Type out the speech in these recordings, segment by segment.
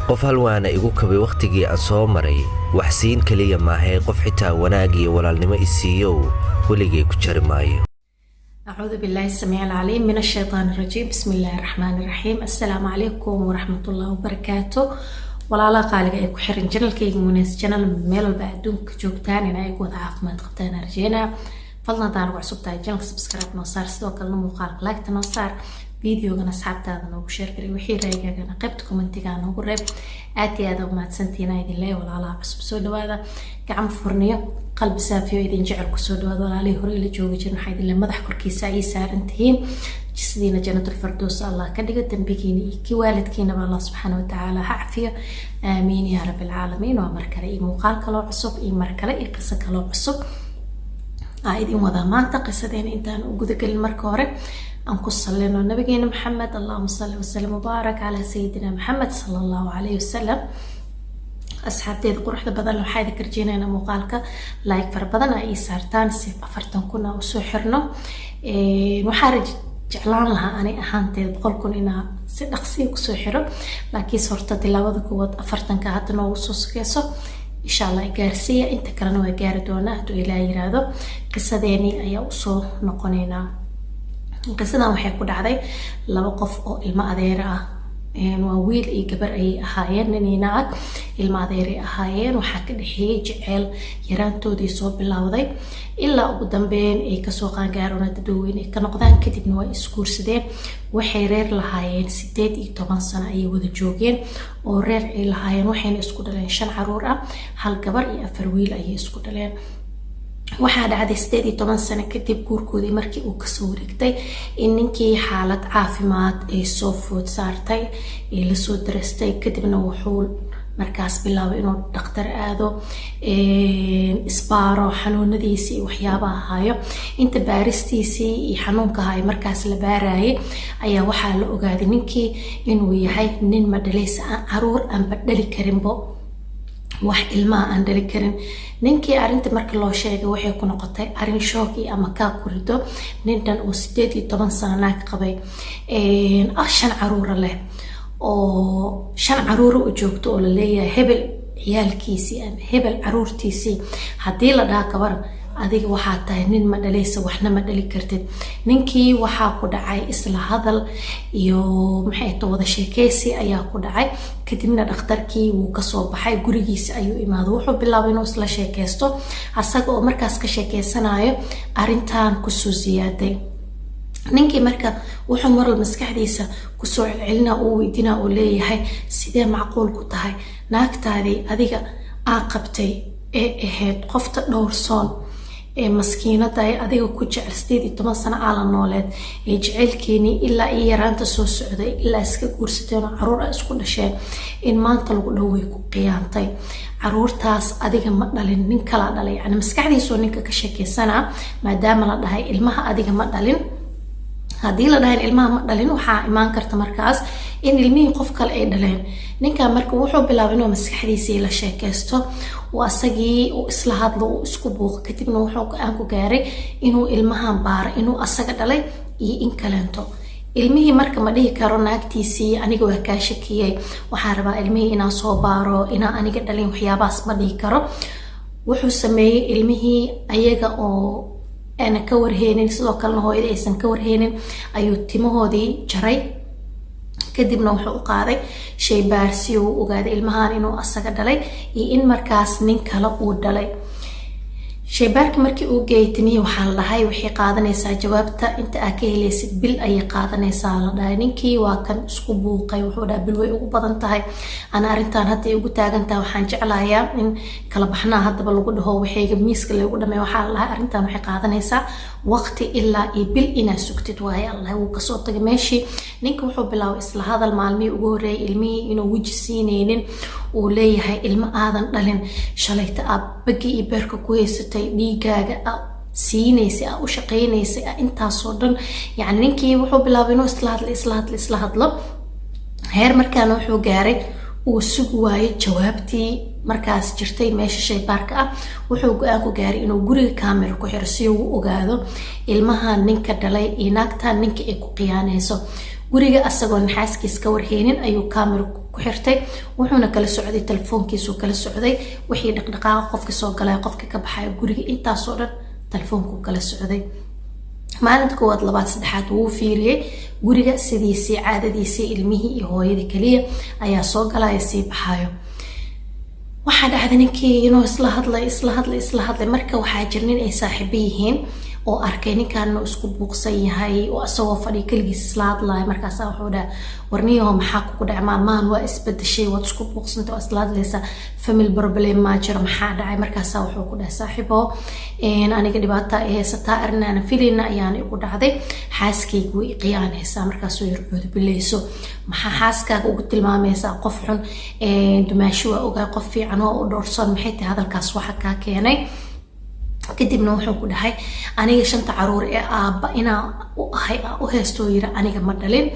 qof halwaana igu kabay waqtigii aan soo maray wax siin kaliya maahay qof xitaa wanaag iyo walaalnimo isiiyo waligay ku jari maayo. أعوذ بالله السميع العليم من الشيطان الرجيم. بسم الله الرحمن الرحيم. السلام عليكم ورحمة الله وبركاته. ولا لا قال جاي كحرن جنال كي مناس جنال ميل بعدون كجوكتان أنا يقول عافمت قبتان رجينا فضلنا تعرفوا عصبتها جنال سبسكرايب نصار سوا كلنا مقارق لايك تنصار فيديو جنا سحبت هذا وشير كري وحير رأيك جنا قبت كومنتي جنا وقرب آتي هذا وما تسنتين هذه اللي ولا لا عصب سود هذا كعم فرنية قلب سافي وإذا نجعل كسود هذا ولا عليه هري اللي جوج جنا حيد اللي مضح كركي ساي سار انتهين جسدينا جنة الفردوس الله كدقة تنبيكيني كوالد كينا بالله سبحانه وتعالى عافية آمين يا رب العالمين. ومركلة إيه مقال كلو عصب إيه مركلة إيه قصة كلو عصب عايدين وضامات قصدين إنتان وجودك المركورة أنكو صلينا نبينا محمد اللهم صل وسلم وبارك على سيدنا محمد صلى الله عليه وسلم. أصحابتي قروح بدل وحيد كرجينا أنا مقالك لايك فربضنا أي سارتان سيف أفرتن كنا وسوحرنا وحارج جعلان لها أنا أهانتي بقولكم إنها سدقسي وسوحره لكن صورت تلاوة قوة أفرتن كهاتنا وصوص كيسو إن شاء الله إجارسية أنت كرنا وجاردونا تو إلى يرادو قصة ديني أي وصو نقونينا قصدا waxay ku dhacday laba qof oo ilmo adeer ah waa wiil iyo gabar ay ahaayeen ninaag ilmo adeer ay ahaayeen waxa ka dhaxeeyay jecel yaraantoodii soo bilowday ilaa ugu dambeyn ay ka soo qaangaarona dadweyn ay ka noqdaan kadibna way iskuursadeen waxay reer lahaayeen 18 sano ay wada joogeen oo reer ay lahaayeen waxayna isku dhaleen 5 caruur ah hal gabar iyo 4 wiil ay isku dhaleen. waxaa dhacday 18 sano kadib guurkoodii markii uu ka soo wareegtay in ninkii xaalad caafimaad ay soo food saartay ee la soo darastay kadibna wuxuu markaas bilaabay inuu dhakhtar aado isbaaro xanuunadiisii waxyaabaha hayo inta baaristiisii iyo xanuunka hay markaas la baarayay ayaa waxaa la ogaaday ninkii inuu yahay nin ma dhalaysa caruur aan badali karinbo wax ilmaha aan dhali karin. ninkii arinta marka loo sheegay waxay ku noqotay arin shock ama ka kurido nintan oo 18 sano naag qabay 5 caruur leh oo 5 caruur u joogto oo la leeyahay hebel ciyaalkiisii ama hebel caruurtiisii hadii la dhaha kabar adiga waxaa tahay nin ma dhalaysa waxna ma dhali kartid. ninkii waxaa ku dhacay isla hadal iyo maxay tahay wada sheekaysi ayaa ku dhacay kadibna dhakhtarkii wuu ka soo baxay gurigiisa ayuu imaaday wuxuu bilaabay inuu isla sheekaysto asaga oo markaas ka sheekaysanayo arintan ku soo ziyaaday. ninkii marka wuxuu maral maskaxdiisa ku soo celcelina uu weydiina oo leeyahay sidee macquul ku tahay naagtaadii adiga aan qabtay ee ahayd qofta dhowrsoon ee maskiinada ay adiga ku jecel 18 sano ala nooleed ee jecelkeeni ilaa ay yaraanta soo socday ilaa iska guursateen caruur isku dhasheen in maanta lagu dhawey ku qiyaantay caruurtaas adiga ma dhalin nin kala dhalay yani maskaxdiisu ninka ka sheekeysana maadaama la dhahay ilmaha adiga ma dhalin hadii la dhahay ilmaha ma dhalin waxa imaan karta markaas in ilmihii qof kale ay dhaleen. ninka marka wuxuu bilaabay inuu maskaxdiisa la sheekaysto waa asagii uu isla hadlo uu isku buuq kadibna wuxuu aan ku gaaray inuu ilmahan baar inuu asaga dhalay iyo in kaleento. ilmihii marka ma dhihi karo naagtiisii aniga waa ka shakiyay waxa rabaa ilmihii inaan soo baaro inaan aniga dhalin waxyaabaas ma dhihi karo. wuxuu sameeyay ilmihii ayaga oo أنا كور هينين سو كلنا هو إذا إنسان كور هينين أيو تيمهودي جري كدبنا وحقو قاضي شي بارسيو وقاضي المهان إنو أساق دالي إن مركاس نين كلا قود دالي شيبارك مركي او جيتني وحال لهاي وحي قادنيسا جوابتا انت اكيليسد بل اي قادنيسا لداي نينكي waa kan isku buuqay wuxuu dhaa bil way ugu badan tahay ana arintan hadda ugu taagantaa waxaan jeclayaa in kala baxnaa hadaba lagu dhaho waxayga miiska lagu dhamay waxa la arintan waxay qaadanaysaa waqti ilaa iyo bil ina sugtid waay Allah uu ka soo tagay meeshii ninka wuxuu bilaabay isla hadal maalmii ugu horeeyay ilmihii inuu wiji siineenin uu leeyahay ilma aadan dhalin shalayta abagi iyo beerka ku haysatay dhiigaaga siinaysa u shaqeynaysa inta soo dhan yani ninkii wuxuu bilaabay inuu isla hadlo heer markaan wuxuu gaaray uu sugi waayo jawaabtii markaas jirtay meesha shaybaarka ah wuxuu go'aan ku gaaray inuu guriga kaamira ku xiro si uu ogaado ilmaha ninka dhalay iyo naagta ninka ay ku qiyaanayso guriga asagoo naxaaskiis ka warheenin ayuu kaamira ku xirtay wuxuuna kala socday telefoonkiisu kala socday wixii dhaqdhaqaaqa qofka soo galay qofka ka baxay guriga intaas oo dhan telefoonku kala socday maalinta koowaad labaad saddexaad wuu fiiriyay guriga sidiisii caadadiisii ilmihii iyo hooyadii kaliya ayaa soo galaya sii baxayo waxaa dhacday ninkii inuu isla hadlay marka waxaa jir nin ay saaxiibo yihiin oo arkay ninkan isku buuqsan yahay oo asagoo fadhi kaligiis isla hadlay markaas wuxuu dhahay warniyo maxaa kugu dhacay maalmahan waa isbedeshay waad isku buuqsantay oo isla hadlaysa family problem ma jiro maxaa dhacay markaas wuxuu ku dhahay saaxiibo aniga dhibaato ay haysataa arrinana filina ayaan igu dhacday xaaskaygu way qiyaanaysaa markaas uu yircoodo bileyso maxaa xaaskaaga ugu tilmaamaysaa qof xun dumaashi waa ogaa qof fiican oo u doorsan maxay tahay hadalkaas waxa ka keenay kadibna wuxuu ku dhahay aniga 5 caruur ee aaba inaa u ahay u heesto yira aniga ma dhalin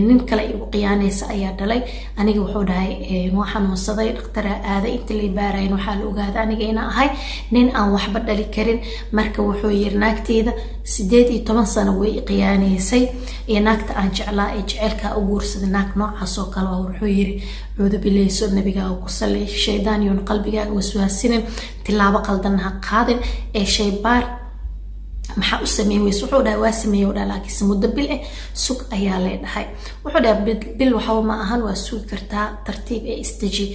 nin kale igu qiyaanaysa ayaa dhalay aniga wuxuu dhahay waxaan xanuunsaday dhakhtar aada inta la baarayn waxa la ogaaday aniga inaa ahay nin aan waxba dhali karin marka wuxuu yiri naagteeda 18 sano way qiyaanaysay ee naagta aan jeclaa ee jecelka u guursaday naag noocaas oo kale wuxuu yiri cuudu bileyso nabiga ku salay shaydaan yoon qalbigaaga waswaasinin tilaabo qaldan ha qaadin ee shaybaar maxaa u sameeyay wuxuu dhahay waa sameeyay oo laakiin muddo bil sug ayaa leedahay wuxuu dhahay bil waxa ma ahan waa sugi kartaa tartiib ee istaji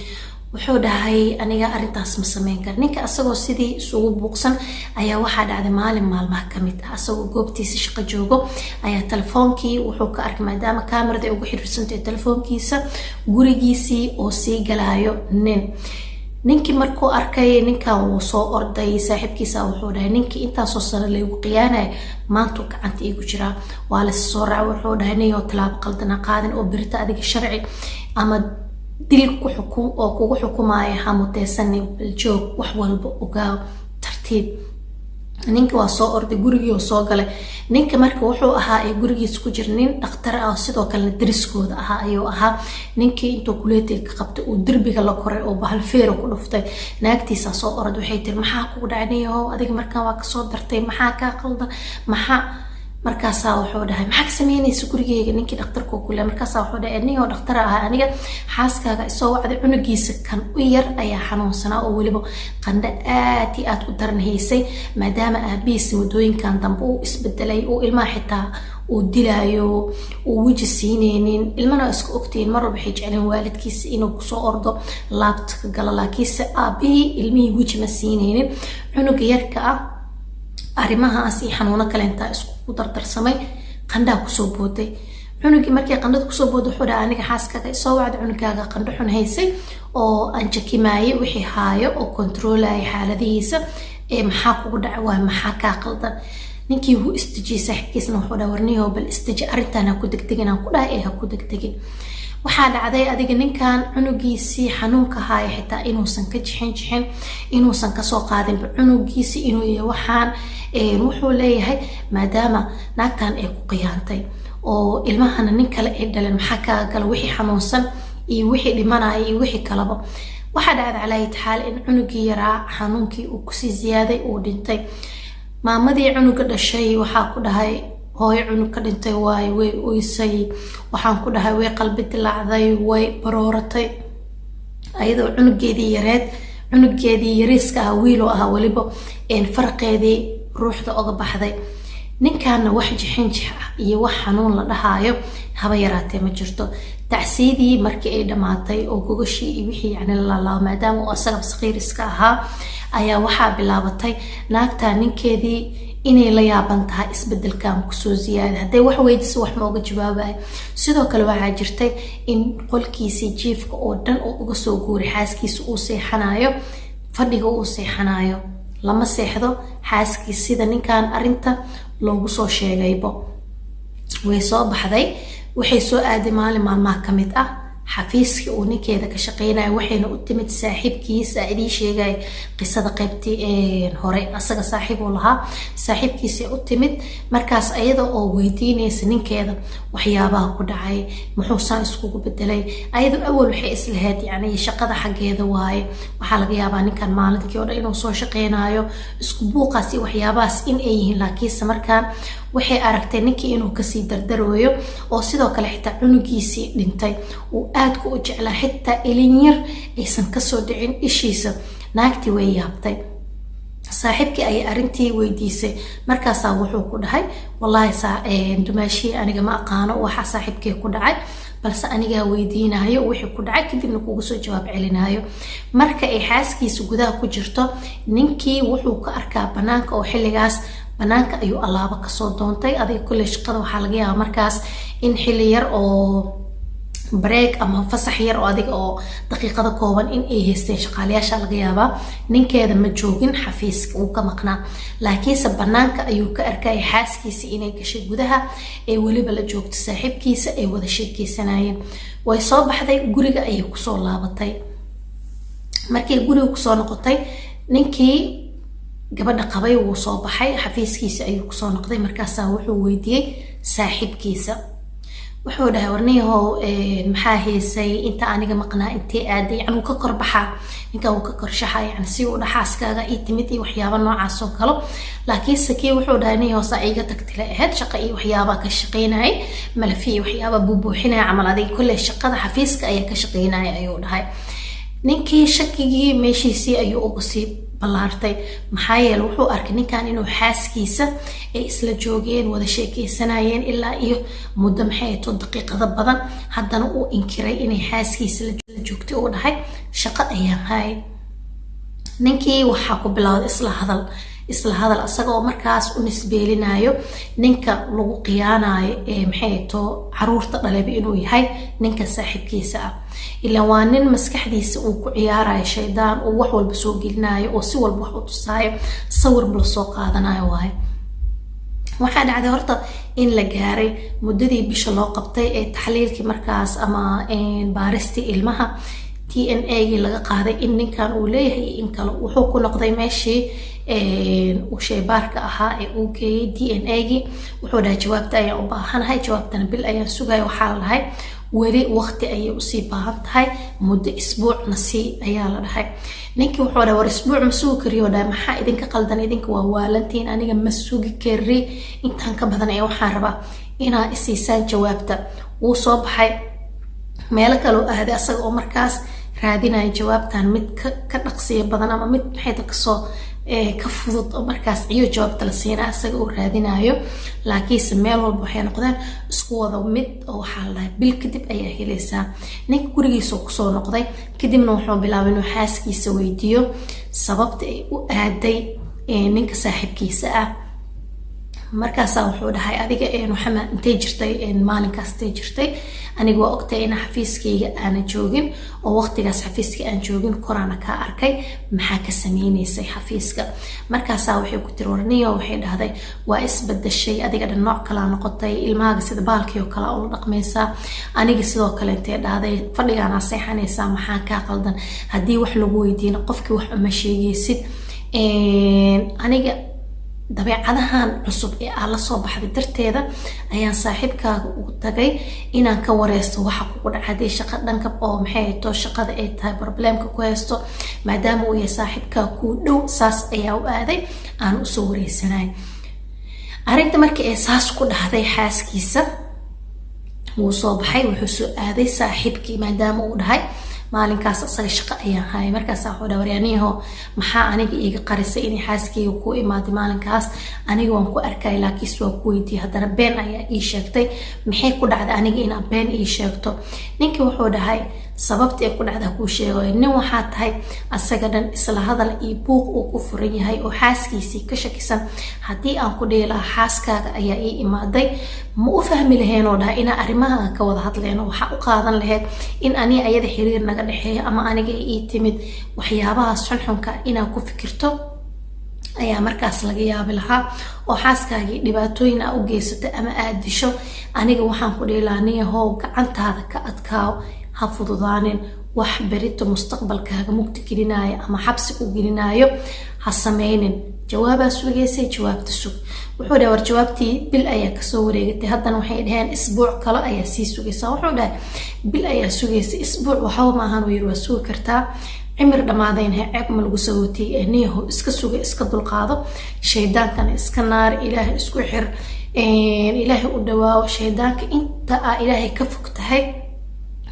wuxuu dhahay aniga arintaas ma sameyn kar ninka asagoo sidii isugu buuqsan ayaa waxa dhacday maalmaha kamid ah asagoo goobtiisa shaqo joogo ayaa telefoonkii wuxuu ka arkay maadaama kaamirada ugu xiriirsantay telefoonkiisa gurigiisii oo sii galaayo ninkii markuu arkay ninkan uu soo orday saaxiibkiisa wuxuu dhahay ninkii intaasoo sano lagu qiyaanay maanta gacanta igu jira waa la soo raac wuxuu dhahay niyo talaab qaldan qaadin oo birta adiga sharci ama dil ku xukum oo kugu xukumaaya hamuteysan joog wax walba ogaa tartiib ninka waa soo orday gurigii oo soo galay ninka marka wuxuu ahaa ee gurigiisa ku jir nin dhakhtar ah sidoo kale dariskooda ahaa ayuu ahaa ninkii intuu kuleetay ka qabtay oo derbiga la koray oo bahal feero ku dhuftay naagtiisa soo orad waxay tiri maxaa kugu dhacnayo adiga markaan waa ka soo dartay maxaa ka qaldan maxaa markaas wuxuu dhahay maxaa ka sameynaysa gurigeyga ninkii dhakhtarku ku leeyahay markaas wuxuu dhahay niyo dhakhtar ah aniga xaaskaaga isoo wacday cunugiisa kan u yar ayaa xanuunsanaa oo waliba qandho aad u daran haysay maadaama aabihiis mudooyinkan dambe uu isbedelay oo ilmaha xitaa uu dilaayo uu wiji siineenin ilmana isku ogtiin mar waxay jecleen waalidkiisa inuu ku soo ordo laabta ka gala laakiinse aabihii ilmihii wiji ma siineenin cunuga yarka ah arrimahaas iyo xanuuno kale inta isku dardarsamay qandha ku soo booday cunugii markii qandhada ku soo booday wuxuu dhahay aniga xaaskaaga soo wacday cunugaaga qandho xun haysay oo aan jakimaayay wixii haayo oo controlay xaaladihiisa ee maxaa kugu dhacay waa maxaa ka qaldan ninkii uu istijiyay saaxiibkiisna wuxuu dhahay warniyo bal istiji arrintan ku degdegin aan ku dhahay ha ku degdegin waxaa dhacday adiga ninkan cunugiisii xanuunka haaya xitaa inuusan ka jixin inuusan ka soo qaadin cunugiisii inuu yahay waxaan wuxuu leeyahay maadaama naagtan ay ku qiyaantay oo ilmahana nin kale ay dhaleen maxaa ka gal wixii xanuunsan iyo wixii dhimanaya iyo wixii kalaba waxaa dhacday calaayid xaal in cunugii yaraa xanuunkii uu ku sii ziyaaday uu dhintay maamadii cunuga dhashay waxaa ku dhahay hooyo cunug ka dhintay way oysay waxaan ku dhahay way qalbi dilaacday way barooratay ayadoo cunugeedii yariiska ah wiil oo ah waliba farqeedii ruuxda oga baxday ninkaana wax jixinjix ah iyo wax xanuun la dhahaayo haba yaraatee ma jirto tacsiidii markii ay dhamaatay oo gogashii iyo wixii yani la maadaama uu asaga saqiir iska ahaa ayaa waxaa bilaabatay naagta ninkeedii inay la yaaban tahay isbedelkan ku soo ziyaaday haday wax weydiiso wax ma uga jawaabay sidoo kale waxaa jirtay in qolkiisii jiifka oo dhan oo uga soo guuray xaaskiisa uu seexanayo fadhiga uu seexanayo lama seexdo xaaskiisa sida ninkan arinta loogu soo sheegaybo way soo baxday waxay soo aaday maalmaha kamid ah xafiiska uu ninkeeda ka shaqeynayo waxayna u timid saaxiibkiisa idii sheegay qisada qaybtii hore asaga saaxiib uu lahaa saaxiibkiisa u timid markaas ayada oo weydiinaysa ninkeeda waxyaabaha ku dhacay muxuu saan iskugu bedelay ayadu awal waxay islahayd yani shaqada xaggeeda waaye waxaa laga yaabaa ninkan maalintii oo dhan inuu soo shaqeynayo isku buuqaas iyo waxyaabahaas in ay yihiin laakiinse markaan waxay aragtay ninkii inuu kasii dardarooyo oo sidoo kale xitaa cunugiisii dhintay uu aad ku u jeclaa xitaa ilin yar aysan kasoo dhicin ishiisa naagtii way yaabtay saaxiibkii ayay arrintii weydiisay markaasaa wuxuu ku dhahay wallaahi dumaashii aniga ma aqaano waxa saaxiibkii ku dhacay balse anigaa weydiinayo wixii ku dhacay kadibna kugu soo jawaab celinayo marka ay xaaskiisa gudaha ku jirto ninkii wuxuu ka arkaa banaanka oo xilligaas banaanka ayuu alaabo kasoo doontay adiga kulle shaqada waxaa laga yaabaa markaas in xilli yar oo break ama fasax yar oo adiga oo daqiiqada kooban in ay haysteen shaqaalayaasha laga yaabaa ninkeeda ma joogin xafiiska uu ka maqnaa laakiinse banaanka ayuu ka arkay xaaskiisa inay gashay gudaha ee weliba la joogto saaxiibkiisa ay wada sheekeysanayeen way soo baxday guriga ayay kusoo laabatay markay guriga kusoo noqotay ninkii gabadha qabay wuu soo baxay xafiiskiisa ayuu kusoo noqday markaasaa wuxuu weydiiyey saaxiibkiisa wuxuu dhahay warniyahow maxaa heysay inta aniga maqnaa intee aaday yani wuu ka kor baxaa ninkan wuu ka korshaxa yani si uu dhaxaaskaaga ii timid iyo waxyaaba noocaas oo kale laakiinse kii wuxuu dhahay niyahow saa iiga tagtila ahayd shaqa iyo waxyaabaa ka shaqeynayay malafi iyo waxyaaba buubuuxinaya camal adiga kolley shaqada xafiiska ayaa ka shaqeynaya ayuu dhahay ninkii shakigii meeshiisii ayuu uga sii ballaartay maxaa yeele wuxuu arkay ninkan inuu xaaskiisa ay isla joogeen wada sheekeysanayeen ilaa iyo muddo maxay ahayd daqiiqado badan haddana uu inkiray inay xaaskiisa la joogtay uu dhahay shaqo ayaan hay ninkii waxaa ku bilowday isla hadal asagoo markaas u nisbeelinayo ninka lagu qiyaanayo ee maxay ahayd caruurta dhaleba inuu yahay ninka saaxiibkiisa ah ilaa waa nin maskaxdiisa uu ku ciyaarayo shaydaan uu wax walba soo gelinayo oo si walba wax u tusaayo sawir bala soo qaadanayo waaye waxaa dhacday horta in la gaaray muddadii bisha loo qabtay ee taxliilkii markaas ama baaristii ilmaha DNA-gii laga qaaday in ninkan uu leeyahay iyo in kale wuxuu ku noqday meeshii uu sheybaarka ahaa ee uu geeyey DNA-gii wuxuu dhahay jawaabta ayaan u baahanahay jawaabtana bil ayaan sugaya waxaa la dhahay weli waqti ayay usii baahan tahay muddo isbuucna sii ayaa la dhahay ninkii wuxuu dhahay war isbuuc ma sugi kariyo dhahay maxaa idinka qaldan idinka waa waalantiin aniga ma sugi kari intaan ka badan ee waxaan rabaa inaa isiisaan jawaabta wuu soo baxay meelo kaloo aaday asaga oo markaas raadinaya jawaabtan mid ka dhaqsiya badan ama mid maxayda kasoo ka fudud oo markaas iyo jawaabta la siinaa asaga uu raadinayo laakiinse meel walba waxay noqdeen isku wada mid oo waxaa la dhahay bil kadib ayaa helaysaa ninka gurigiisa kusoo noqday kadibna wuxuu bilaabay inuu xaaskiisa weydiiyo sababta ay u aaday ninka saaxiibkiisa ah markaasaa wuxuu dhahay adiga maxamed intay jirtay maalinkaas intay jirtay aniga waa ogtahay in xafiiskayga aana joogin oo waqtigaas xafiiska aan joogin korana kaa arkay maxaa ka sameynaysay xafiiska markaasaa waxay ku tiri warniyo waxay dhahday waa isbedeshay adiga dhan nooc kalaa noqotay ilmahaaga sida baalkii oo kale ula dhaqmaysaa aniga sidoo kale intay dhahday fadhigaanaa seexanaysaa maxaa kaa qaldan haddii wax lagu weydiina qofkii wax uma sheegaysid aniga dabeecadahan cusub ee aan la soo baxday darteeda ayaan saaxiibkaaga ugu tagay inaan ka wareysto waxa kugu dhacday shaqo dhanka oo maxay ahayd shaqada ay tahay problemka ku haysto maadaama uu yahay saaxiibkaaga ku dhow saas ayaa u aaday aan u soo wareysanay arrinta markii ay saas ku dhahday xaaskiisa wuu soo baxay wuxuu soo aaday saaxiibkii maadaama uu dhahay maalinkaas asaga shaqo ayaan hayay markaas wuxuu dhahay waryaaniyaho maxaa aniga iiga qarisay inay xaaskayga ku imaaday maalinkaas aniga waan ku arkay laakiin waa ku weydiiyay haddana been ayaa ii sheegtay maxay ku dhacday aniga inaan been ii sheegto ninkii wuxuu dhahay sababta ay ku dhacdaa kuu sheegayo nin waxaa tahay asaga dhan isla hadal iyo buuq uu ku furan yahay oo xaaskiisii ka shakisan haddii aan ku dhihi lahaa xaaskaaga ayaa ii imaaday ma u fahmi lahayn oo dhahay inaa arrimaha ka wada hadleen waxaa u qaadan lahayd in aniga ayada xiriir naga dhexeeyo ama aniga ii timid waxyaabahaas xunxunka inaa ku fikirto ayaa markaas laga yaabi lahaa oo xaaskaagii dhibaatooyin aa u geysatay ama aad disho aniga waxaan ku dhihi lahaa niyahow gacantaada ka adkaaw ha fududaanin wax berito mustaqbalkaaga mugdi gelinayo ama xabsi u gelinayo ha sameynin jawaabaa sugaysay jawaabta sug wuxuu dhahay war jawaabtii bil ayaa kasoo wareegatay haddana waxay dhaheen isbuuc kale ayaa sii sugaysaa wuxuu dhahay bil ayaa sugaysay isbuuc waxba maahan uu yiri waa sugi kartaa cimir dhamaadayna ceeb ma lagu sagootay neeho iska suga iska dulqaado shaydaankana iska naar ilaahay isku xir ilaahay u dhawaawo shaydaanka inta aa ilaahay ka fog tahay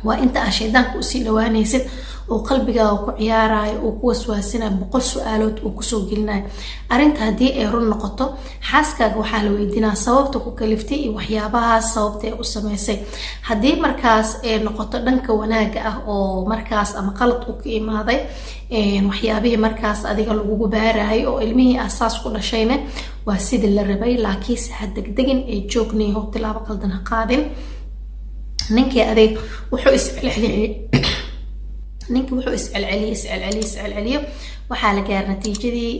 waa inta aa shaydaanka usii dhawaanaysid oo qalbigaaga ku ciyaarayo oo ku waswaasinayo 100 su'aalood oo kusoo gelinayo arrinta haddii ay run noqoto xaaskaaga waxaa la weydiinaa sababta ku kaliftay iyo waxyaabahaas sababta ay u samaysay haddii markaas ay noqoto dhanka wanaaga ah oo markaas ama qalad u ka imaaday waxyaabihii markaas adiga lagugu baarayo oo ilmihii asaas ku dhashayna waa sidii la rabay laakiinse ha degdegin ee joogniyo tilaabo qaldan ha qaadin ninkii adeeg wuxuu iscelceliyo waxaa la gaaray natiijadii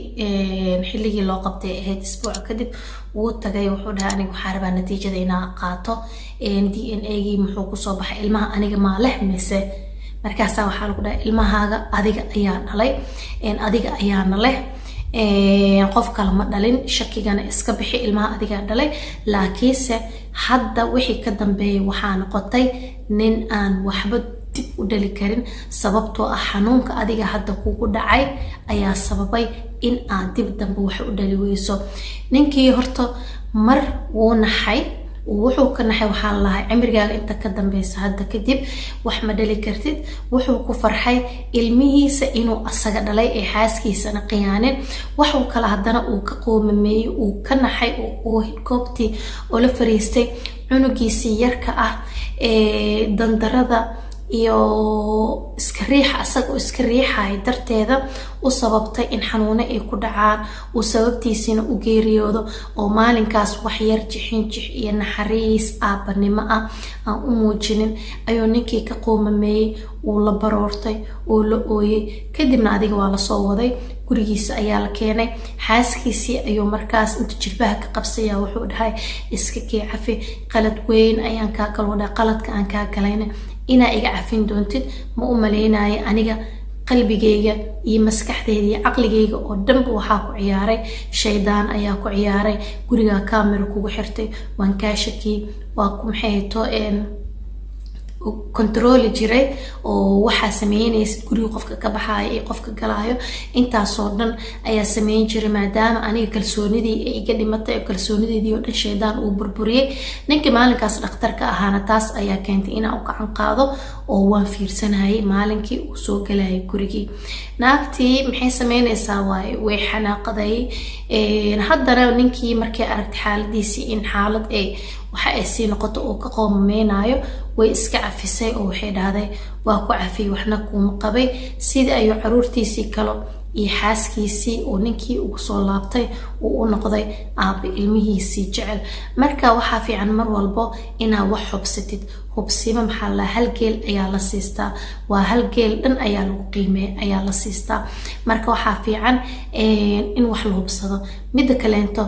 xilligii loo qabtay ahayd isbuuc kadib wuu tagay wuxuu dhahay aniga waxaa rabaa natiijada inaa qaato DNA-gii muxuu kusoo baxay ilmaha aniga maa leh mise markaasaa waxaa lagu dhahay ilmahaaga adiga ayaa dhalay adiga ayaana leh qof kale ma dhalin shakigana iska bixi ilmaha adiga dhalay laakiinse hadda wixii ka dambeeyay waxaa noqotay nin aan waxba dib u dhali karin sababtoo ah xanuunka adiga hadda kugu dhacay ayaa sababay in aad dib dambe wax u dhali weyso ninkii horta mar wuu naxay wuxuu ka naxay waxaa lahay cimrigaaga inta ka dambaysa hadda kadib wax ma dhali kartid wuxuu ku farxay ilmihiisa inuu asaga dhalay ee xaaskiisana qiyaanin waxuu kala haddana uu ka qoomameeyey uu ka naxay oo goobtii oo la fariistay cunugiisii yarka ah ee dandarada iyo iska riix asaga oo iska riixay darteeda u sababtay in xanuuno ay ku dhacaan uu sababtiisina u geeriyoodo oo maalinkaas wax yar jixinjix iyo naxariis aabanimo ah aan u muujinin ayuu ninkii ka qoomameeyey uu la baroortay oo la ooyey kadibna adiga waa la soo waday gurigiisa ayaa la keenay xaaskiisii ayuu markaas inta jilbaha ka qabsaya wuxuu dhahay iska kii cafi qalad weyn ayaan kaa galwada qaladka aan kaa galayna inaa iga cafin doontid ma u maleynaayo aniga qalbigayga iyo maskaxdayda iyo caqligayga oo dhanba waxaa ku ciyaaray shaydaan ayaa ku ciyaaray guriga kaamira kugu xirtay waan kaa shakiyey waa ku maxay to control jiray oo waxa sameeynaysid guriga qofka ka baxayo iyo qofka galaayo intaasoo dhan ayaa sameyn jiray maadaama aniga kalsoonidii ay iga dhimatay oo kalsoonideedii oo dhan shaydaan uu burburiyay ninkii maalinkaas dhakhtarka ahaana taas ayaa keentay inaan u gacan qaado oo waan fiirsanayay maalinkii uu soo galayay gurigii naagtii maxay sameynaysaa way xanaaqaday haddana ninkii markay aragtay xaaladiisii in xaalad ay waxa ay sii noqoto oo ka qoomameynayo way iska cafisay oo waxay dhahday waa ku cafiyay waxna kuma qabay sidii ayuu caruurtiisii kale iyo xaaskiisii oo ninkii ugu soo laabtay oo u noqday aabba ilmihiisii jecel marka waxaa fiican mar walbo inaad wax hubsatid hubsima maxaa la hal geel ayaa la siistaa waa hal geel dhan ayaa lagu qiimeeyaa ayaa la siistaa marka waxaa fiican in wax la hubsado mid kaleento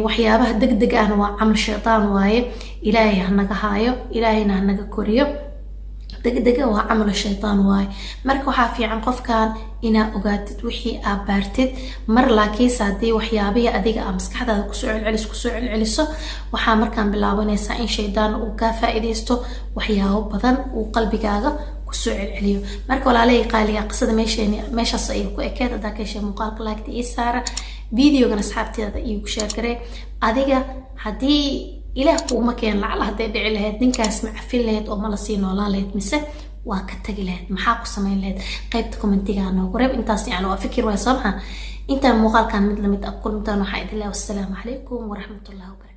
waxyaabaha degdeg ah waa camal shaytaan waaye ilaahay hanaga haayo ilaahayna hanaga koriyo degdeg waa camal shaytaan waaye marka waxaa fiican qofkan inaa ogaatid wixii aad baartid mar laakiin hadii waxyaabihi adiga aad maskaxdaada ku soo celceliso waxaa markaan bilaabanaysaa in shaydaan uu ka faa'iideysto waxyaabo badan uu qalbigaaga ku soo celceliyo marka walaalay qaaliga qisada meeshaas ay ku ekeed hadaa ka heshay muuqaalka like ii saara videogan asxaabteeda iigu share garee adiga hadii ilaah kuuma keen lacala haday dhici lahayd ninkaas ma cafin lahayd oo ma la sii noolaan lahayd mise waa ka tagi lahayd maxaa ku samayn lahayd qaybta commentiga noogu reeb intaas yani waa fikir way soo maxaa intaan muuqaalkan mid lamid ah kulmitaan waxaa idin leeyahay wassalaamu calaykum waraxmatullaahi wabarakaatuh